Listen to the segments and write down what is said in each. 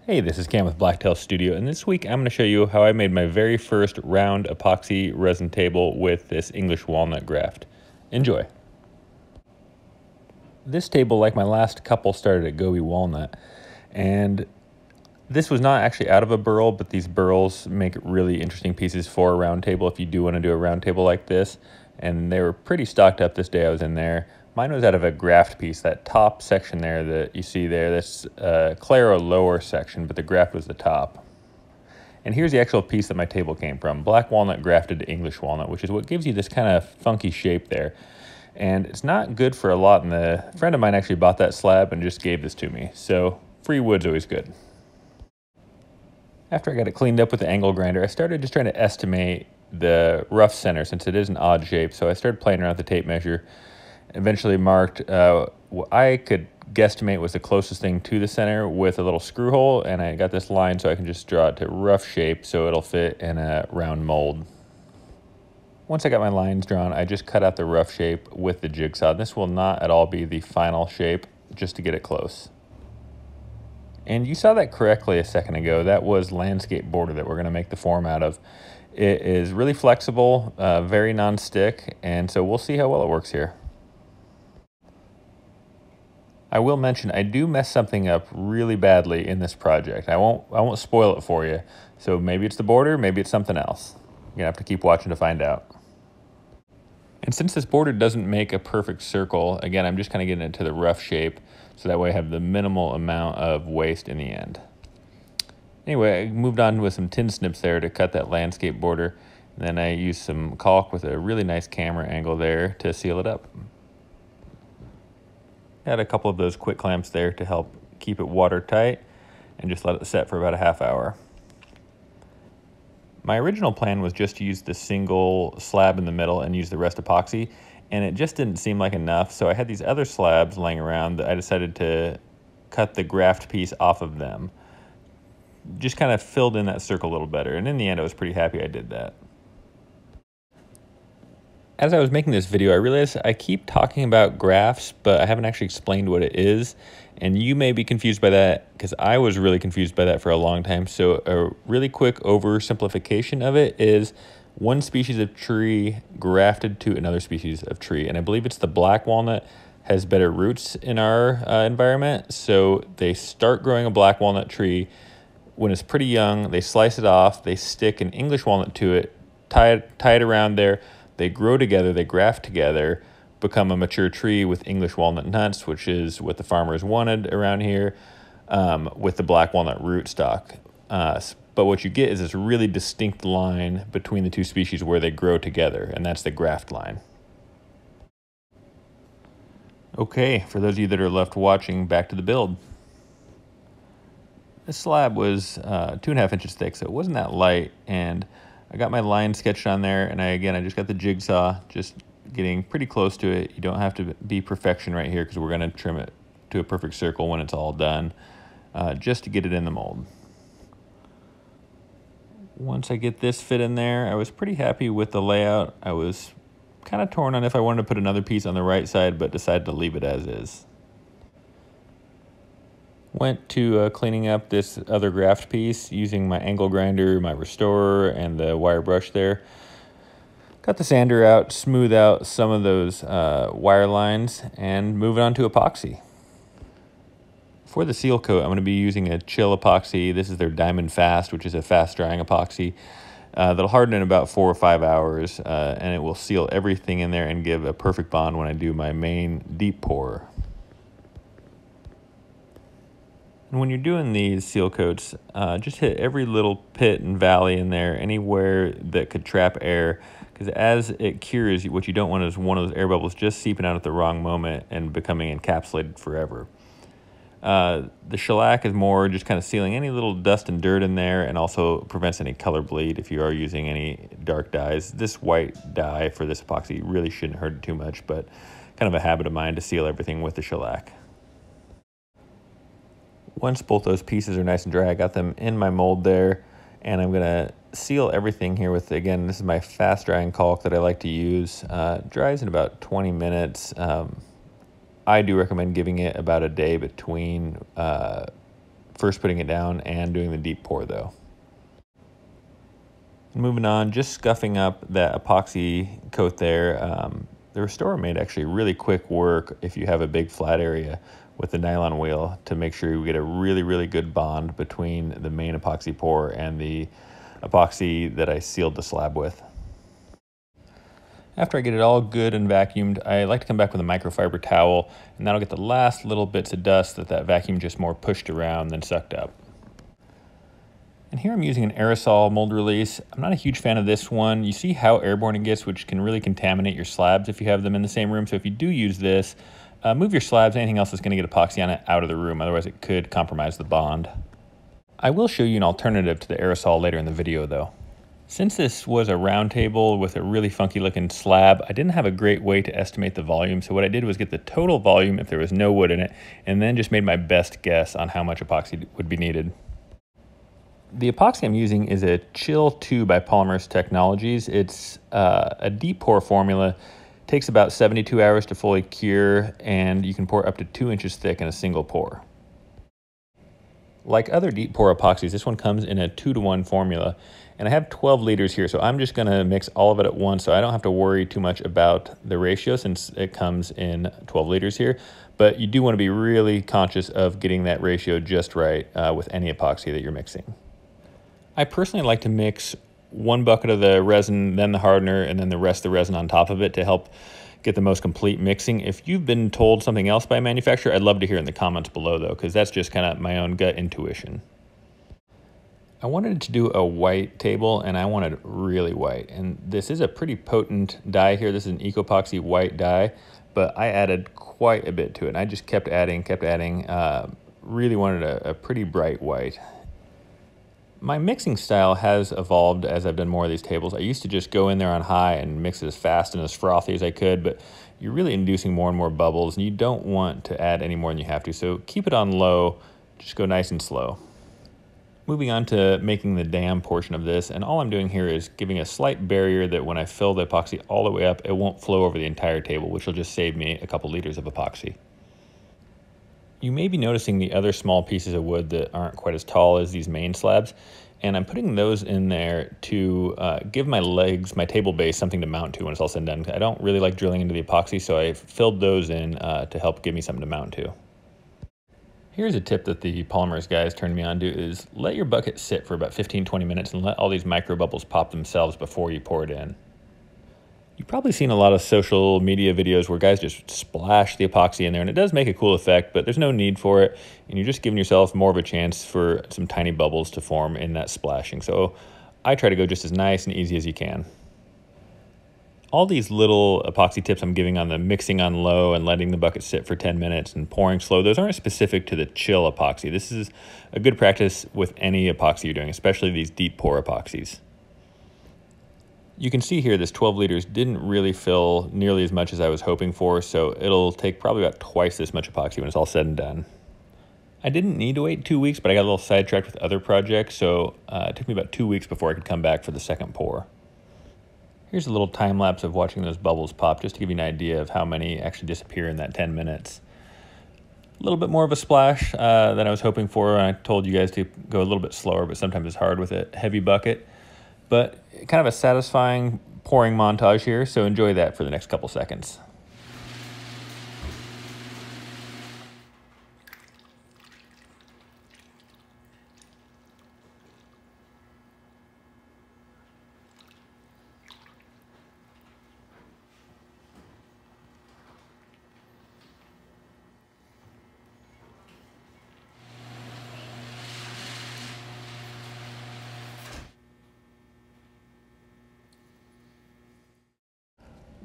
Hey, this is Cam with Blacktail Studio, and this week I'm going to show you how I made my very first round epoxy resin table with this English walnut graft. Enjoy! This table, like my last couple, started at Gobi walnut, and this was not actually out of a burl, but these burls make really interesting pieces for a round table if you do want to do a round table like this, and they were pretty stocked up this day I was in there. Mine was out of a graft piece, that top section there that you see there, that's Claro lower section, but the graft was the top. And here's the actual piece that my table came from, black walnut grafted to English walnut, which is what gives you this kind of funky shape there. And it's not good for a lot, and a friend of mine actually bought that slab and just gave this to me, so free wood's always good. After I got it cleaned up with the angle grinder, I started just trying to estimate the rough center since it is an odd shape, so I started playing around with the tape measure. Eventually marked what I could guesstimate was the closest thing to the center with a little screw hole, and I got this line so I can just draw it to rough shape so it'll fit in a round mold. Once I got my lines drawn, I just cut out the rough shape with the jigsaw. This will not at all be the final shape, just to get it close. And you saw that correctly a second ago. That was landscape border that we're going to make the form out of. It is really flexible, very non-stick, and so we'll see how well it works here. I will mention I do mess something up really badly in this project. I won't spoil it for you. So maybe it's the border, maybe it's something else. You're gonna have to keep watching to find out. And since this border doesn't make a perfect circle, again, I'm just kind of getting it to the rough shape so that way I have the minimal amount of waste in the end. Anyway, I moved on with some tin snips there to cut that landscape border. And then I used some caulk with a really nice camera angle there to seal it up. Add a couple of those quick clamps there to help keep it watertight and just let it set for about a half hour. My original plan was just to use the single slab in the middle and use the rest epoxy, and it just didn't seem like enough, so I had these other slabs laying around that I decided to cut the graft piece off of them. Just kind of filled in that circle a little better, and in the end I was pretty happy I did that. As I was making this video, I realized I keep talking about grafts, but I haven't actually explained what it is. And you may be confused by that because I was really confused by that for a long time. So a really quick oversimplification of it is one species of tree grafted to another species of tree. And I believe it's the black walnut has better roots in our environment. So they start growing a black walnut tree. When it's pretty young, they slice it off, they stick an English walnut to it, tie it around there. They grow together, they graft together, become a mature tree with English walnut nuts, which is what the farmers wanted around here, with the black walnut rootstock. But what you get is this really distinct line between the two species where they grow together, and that's the graft line. Okay, for those of you that are left watching, back to the build. This slab was 2.5 inches thick, so it wasn't that light, and I got my line sketched on there, and I just got the jigsaw, just getting pretty close to it. You don't have to be perfection right here because we're going to trim it to a perfect circle when it's all done, just to get it in the mold. Once I get this fit in there, I was pretty happy with the layout. I was kind of torn on if I wanted to put another piece on the right side, but decided to leave it as is. Went to cleaning up this other graft piece using my angle grinder, my restorer, and the wire brush there. Got the sander out, smooth out some of those wire lines, and move it on to epoxy. For the seal coat, I'm going to be using a Chill epoxy. This is their Diamond Fast, which is a fast drying epoxy. That'll harden in about 4 or 5 hours, and it will seal everything in there and give a perfect bond when I do my main deep pour. And when you're doing these seal coats, just hit every little pit and valley in there, anywhere that could trap air, because as it cures, what you don't want is one of those air bubbles just seeping out at the wrong moment and becoming encapsulated forever. The shellac is more just kind of sealing any little dust and dirt in there, and also prevents any color bleed if you are using any dark dyes. This white dye for this epoxy really shouldn't hurt it too much, but kind of a habit of mine to seal everything with the shellac. Once both those pieces are nice and dry, I got them in my mold there, and I'm going to seal everything here with, again, this is my fast drying caulk that I like to use. Dries in about 20 minutes. I do recommend giving it about a day between first putting it down and doing the deep pour though. Moving on, just scuffing up that epoxy coat there. The Restorer made actually really quick work if you have a big flat area with the nylon wheel to make sure you get a really good bond between the main epoxy pour and the epoxy that I sealed the slab with. After I get it all good and vacuumed, I like to come back with a microfiber towel, and that'll get the last little bits of dust that vacuum just more pushed around than sucked up. And here I'm using an aerosol mold release. I'm not a huge fan of this one. You see how airborne it gets, which can really contaminate your slabs if you have them in the same room. So if you do use this, move your slabs, anything else that's going to get epoxy on it, out of the room. Otherwise it could compromise the bond. I will show you an alternative to the aerosol later in the video though. Since this was a round table with a really funky looking slab, I didn't have a great way to estimate the volume. So what I did was get the total volume if there was no wood in it, and then just made my best guess on how much epoxy would be needed. The epoxy I'm using is a Chill 2 by Polymers Technologies. It's a deep pour formula. Takes about 72 hours to fully cure, and you can pour up to 2 inches thick in a single pour. Like other deep pour epoxies, this one comes in a 2-to-1 formula, and I have 12 liters here, so I'm just gonna mix all of it at once, so I don't have to worry too much about the ratio since it comes in 12 liters here. But you do wanna be really conscious of getting that ratio just right with any epoxy that you're mixing. I personally like to mix 1 bucket of the resin, then the hardener, and then the rest of the resin on top of it to help get the most complete mixing. If you've been told something else by a manufacturer, I'd love to hear in the comments below though, because that's just kind of my own gut intuition. I wanted to do a white table, and I wanted really white. And this is a pretty potent dye here. This is an epoxy white dye, but I added quite a bit to it. And I just kept adding, really wanted a pretty bright white. My mixing style has evolved as I've done more of these tables. I used to just go in there on high and mix it as fast and as frothy as I could, but you're really inducing more and more bubbles, and you don't want to add any more than you have to. So keep it on low, just go nice and slow. Moving on to making the dam portion of this, and all I'm doing here is giving a slight barrier that when I fill the epoxy all the way up, it won't flow over the entire table, which will just save me a couple liters of epoxy. You may be noticing the other small pieces of wood that aren't quite as tall as these main slabs, and I'm putting those in there to give my legs, my table base, something to mount to when it's all said and done. I don't really like drilling into the epoxy, so I filled those in to help give me something to mount to. Here's a tip that the Polymers guys turned me on to is let your bucket sit for about 15-20 minutes and let all these micro bubbles pop themselves before you pour it in. You've probably seen a lot of social media videos where guys just splash the epoxy in there, and it does make a cool effect, but there's no need for it, and you're just giving yourself more of a chance for some tiny bubbles to form in that splashing. So I try to go just as nice and easy as you can. All these little epoxy tips I'm giving on the mixing on low and letting the bucket sit for 10 minutes and pouring slow, those aren't specific to the Chill epoxy. This is a good practice with any epoxy you're doing, especially these deep pour epoxies. You can see here this 12 liters didn't really fill nearly as much as I was hoping for, so it'll take probably about twice this much epoxy when it's all said and done. I didn't need to wait 2 weeks, but I got a little sidetracked with other projects, so it took me about 2 weeks before I could come back for the second pour. Here's a little time lapse of watching those bubbles pop, just to give you an idea of how many actually disappear in that 10 minutes. A little bit more of a splash than I was hoping for, and I told you guys to go a little bit slower, but sometimes it's hard with a heavy bucket. But kind of a satisfying pouring montage here, so enjoy that for the next couple seconds.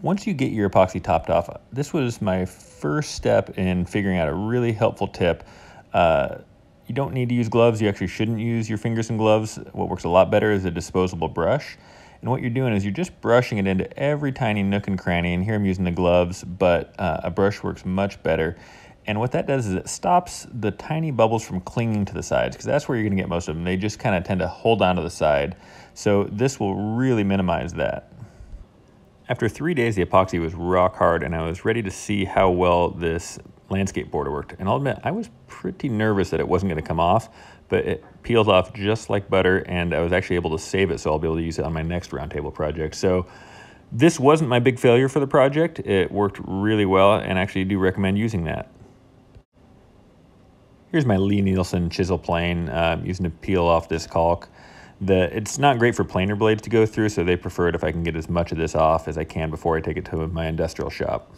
Once you get your epoxy topped off, this was my first step in figuring out a really helpful tip. You don't need to use gloves. You actually shouldn't use your fingers in gloves. What works a lot better is a disposable brush. And what you're doing is you're just brushing it into every tiny nook and cranny. And here I'm using the gloves, but a brush works much better. And what that does is it stops the tiny bubbles from clinging to the sides, because that's where you're gonna get most of them. They just kind of tend to hold on to the side. So this will really minimize that. After 3 days, the epoxy was rock hard, and I was ready to see how well this landscape border worked. And I'll admit, I was pretty nervous that it wasn't going to come off, but it peels off just like butter, and I was actually able to save it, so I'll be able to use it on my next round table project. So this wasn't my big failure for the project. It worked really well, and I actually do recommend using that. Here's my Lee Nielsen chisel plane, using to peel off this caulk. It's not great for planer blades to go through, so they prefer it if I can get as much of this off as I can before I take it to my industrial shop.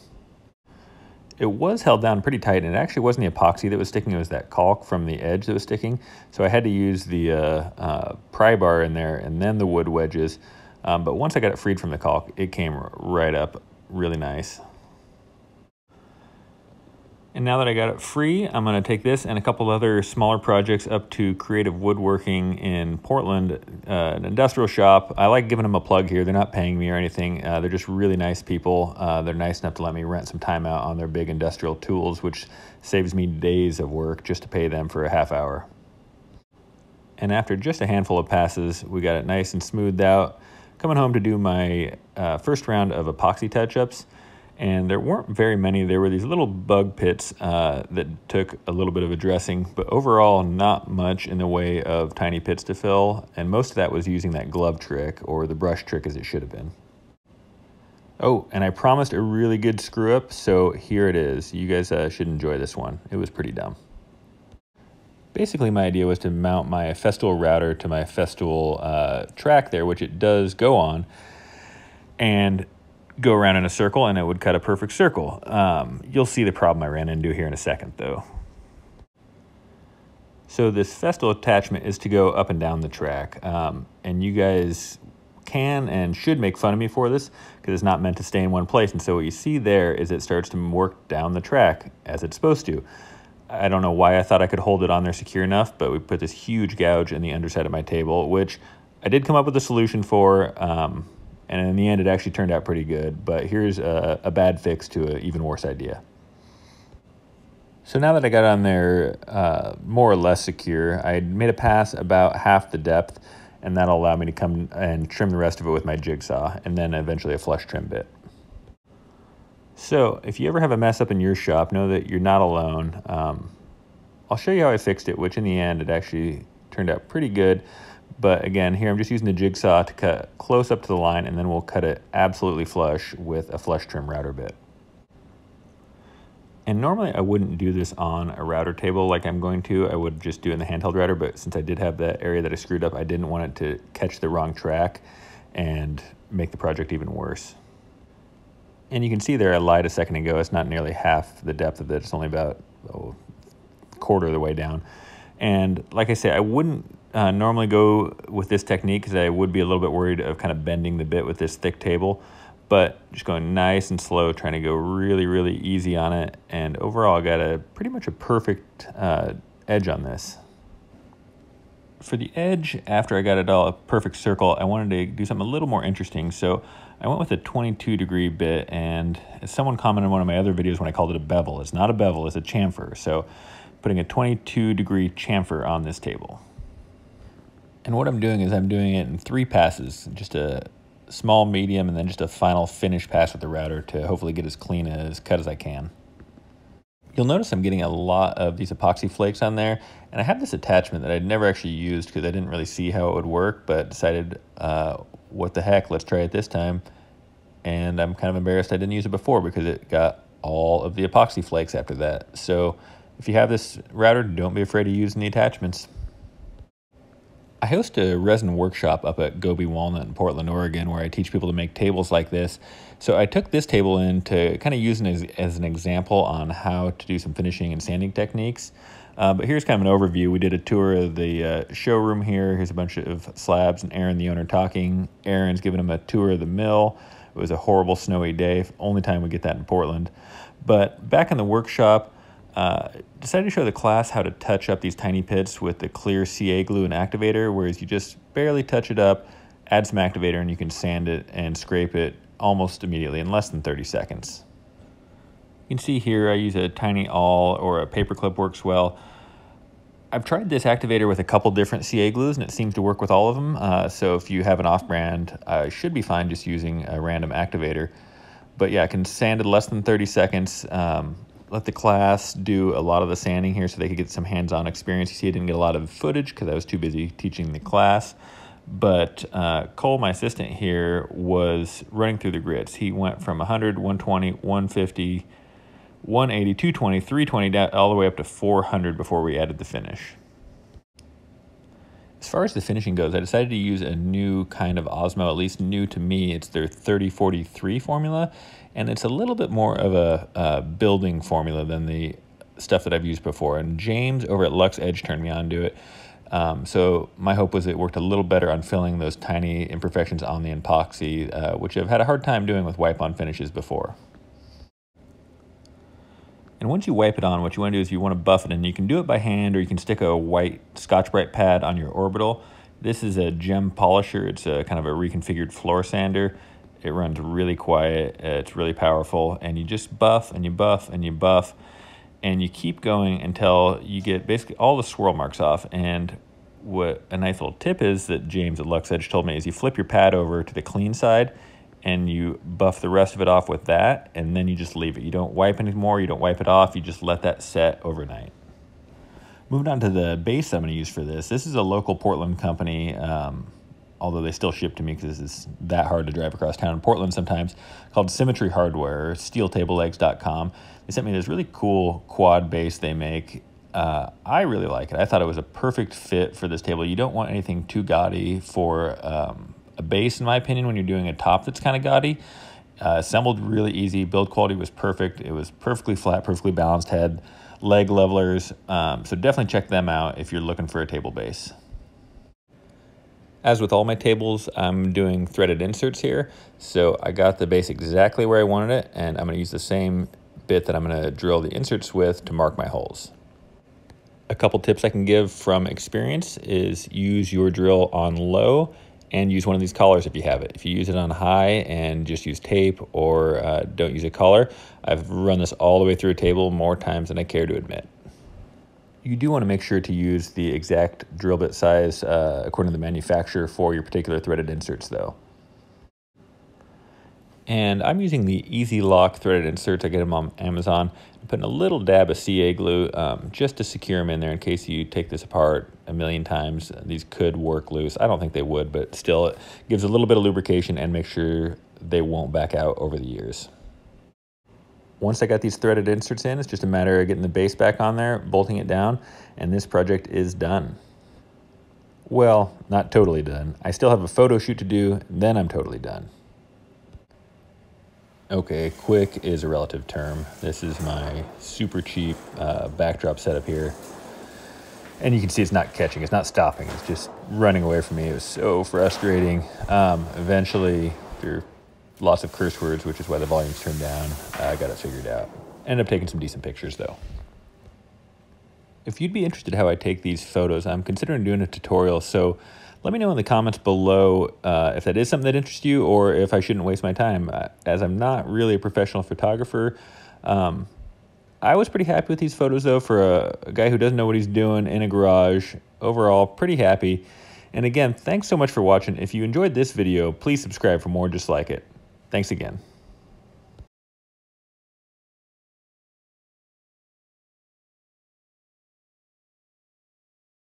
It was held down pretty tight, and it actually wasn't the epoxy that was sticking, it was that caulk from the edge that was sticking. So I had to use the pry bar in there and then the wood wedges. But once I got it freed from the caulk, it came right up really nice. And now that I got it free, I'm going to take this and a couple other smaller projects up to Creative Woodworking in Portland, an industrial shop. I like giving them a plug here. They're not paying me or anything. They're just really nice people. They're nice enough to let me rent some time out on their big industrial tools, which saves me days of work just to pay them for a half hour. And after just a handful of passes, we got it nice and smoothed out. Coming home to do my first round of epoxy touch-ups. And there weren't very many. There were these little bug pits that took a little bit of addressing, but overall not much in the way of tiny pits to fill. And most of that was using that glove trick, or the brush trick as it should have been. Oh, and I promised a really good screw up, so here it is. You guys should enjoy this one. It was pretty dumb. Basically, my idea was to mount my Festool router to my Festool track there, which it does go on, and go around in a circle, and it would cut a perfect circle. You'll see the problem I ran into here in a second, though. So this Festool attachment is to go up and down the track, and you guys can and should make fun of me for this because it's not meant to stay in one place. And so what you see there is it starts to work down the track as it's supposed to. I don't know why I thought I could hold it on there secure enough, but we put this huge gouge in the underside of my table, which I did come up with a solution for. And in the end, it actually turned out pretty good. But here's a bad fix to an even worse idea. So now that I got on there more or less secure, I made a pass about half the depth, and that'll allow me to come and trim the rest of it with my jigsaw, and then eventually a flush trim bit. So if you ever have a mess up in your shop, know that you're not alone. I'll show you how I fixed it, which in the end, it actually turned out pretty good. But again, here I'm just using the jigsaw to cut close up to the line, and then we'll cut it absolutely flush with a flush trim router bit. And normally I wouldn't do this on a router table like I'm going to. I would just do it in the handheld router, but since I did have that area that I screwed up, I didn't want it to catch the wrong track and make the project even worse. And you can see there I lied a second ago. It's not nearly half the depth of it. It's only about a quarter of the way down. And like I say, I wouldn't normally go with this technique because I would be a little bit worried of kind of bending the bit with this thick table, but just going nice and slow, trying to go really, really easy on it. And overall, I got pretty much a perfect edge on this. For the edge, after I got it all a perfect circle, I wanted to do something a little more interesting. So I went with a 22-degree bit, and as someone commented in one of my other videos when I called it a bevel, it's not a bevel, it's a chamfer. So putting a 22-degree chamfer on this table. And what I'm doing is I'm doing it in 3 passes, just a small, medium, and then just a final finish pass with the router to hopefully get as clean as cut as I can. You'll notice I'm getting a lot of these epoxy flakes on there, and I have this attachment that I'd never actually used because I didn't really see how it would work, but decided, what the heck, let's try it this time. And I'm kind of embarrassed I didn't use it before because it got all of the epoxy flakes after that. So if you have this router, don't be afraid of using the attachments. I host a resin workshop up at Gobi Walnut in Portland, Oregon, where I teach people to make tables like this. So I took this table in to kind of use it as an example on how to do some finishing and sanding techniques. But here's kind of an overview. We did a tour of the showroom here. Here's a bunch of slabs and Aaron, the owner, talking. Aaron's giving him a tour of the mill. It was a horrible snowy day. Only time we get that in Portland. But back in the workshop, decided to show the class how to touch up these tiny pits with the clear CA glue and activator, whereas you just barely touch it up, add some activator, and you can sand it and scrape it almost immediately in less than 30 seconds. You can see here I use a tiny awl or a paper clip works well. I've tried this activator with a couple different CA glues and it seems to work with all of them. So if you have an off-brand, should be fine just using a random activator. But yeah, I can sand it less than 30 seconds. let the class do a lot of the sanding here so they could get some hands-on experience. You see I didn't get a lot of footage because I was too busy teaching the class. But Cole, my assistant here, was running through the grits. He went from 100, 120, 150, 180, 220, 320, down, all the way up to 400 before we added the finish. As far as the finishing goes, I decided to use a new kind of Osmo, at least new to me. It's their 3043 formula, and it's a little bit more of a building formula than the stuff that I've used before. And James over at Lux Edge turned me on to it. So my hope was it worked a little better on filling those tiny imperfections on the epoxy, which I've had a hard time doing with wipe-on finishes before. And once you wipe it on, what you want to do is you want to buff it, and you can do it by hand or you can stick a white Scotch-Brite pad on your orbital. This is a gem polisher. It's a kind of a reconfigured floor sander. It runs really quiet. It's really powerful, and you just buff and you buff and you buff, and you keep going until you get basically all the swirl marks off. And what a nice little tip is that James at Lux Edge told me is you flip your pad over to the clean side and you buff the rest of it off with that, and then you just leave it. You don't wipe anymore, you don't wipe it off, you just let that set overnight. Moving on to the base I'm going to use for this. This is a local Portland company, although they still ship to me because this is that hard to drive across town in Portland sometimes, called Symmetry Hardware, steeltablelegs.com. They sent me this really cool quad base they make. I really like it. I thought it was a perfect fit for this table. You don't want anything too gaudy for a base, in my opinion, when you're doing a top that's kind of gaudy. Assembled really easy. Build quality was perfect. It was perfectly flat, perfectly balanced, had leg levelers. So definitely check them out if you're looking for a table base. As with all my tables, I'm doing threaded inserts here. So I got the base exactly where I wanted it, and I'm going to use the same bit that I'm going to drill the inserts with to mark my holes. A couple tips I can give from experience is use your drill on low and use one of these collars if you have it. If you use it on high and just use tape or don't use a collar, I've run this all the way through a table more times than I care to admit. You do want to make sure to use the exact drill bit size according to the manufacturer for your particular threaded inserts though. And I'm using the Easy Lock threaded inserts. I get them on Amazon. I'm putting a little dab of CA glue just to secure them in there in case you take this apart a million times. These could work loose. I don't think they would, but still it gives a little bit of lubrication and make sure they won't back out over the years. Once I got these threaded inserts in, it's just a matter of getting the base back on there, bolting it down, and this project is done. Well, not totally done. I still have a photo shoot to do, then I'm totally done. Okay, quick is a relative term. This is my super cheap backdrop setup here. And you can see it's not catching, it's not stopping, it's just running away from me. It was so frustrating. Eventually, through lots of curse words, which is why the volume's turned down, I got it figured out. Ended up taking some decent pictures though. If you'd be interested how I take these photos, I'm considering doing a tutorial, so let me know in the comments below if that is something that interests you or if I shouldn't waste my time. As I'm not really a professional photographer, I was pretty happy with these photos though for a guy who doesn't know what he's doing in a garage. Overall, pretty happy. And again, thanks so much for watching. If you enjoyed this video, please subscribe for more just like it. Thanks again.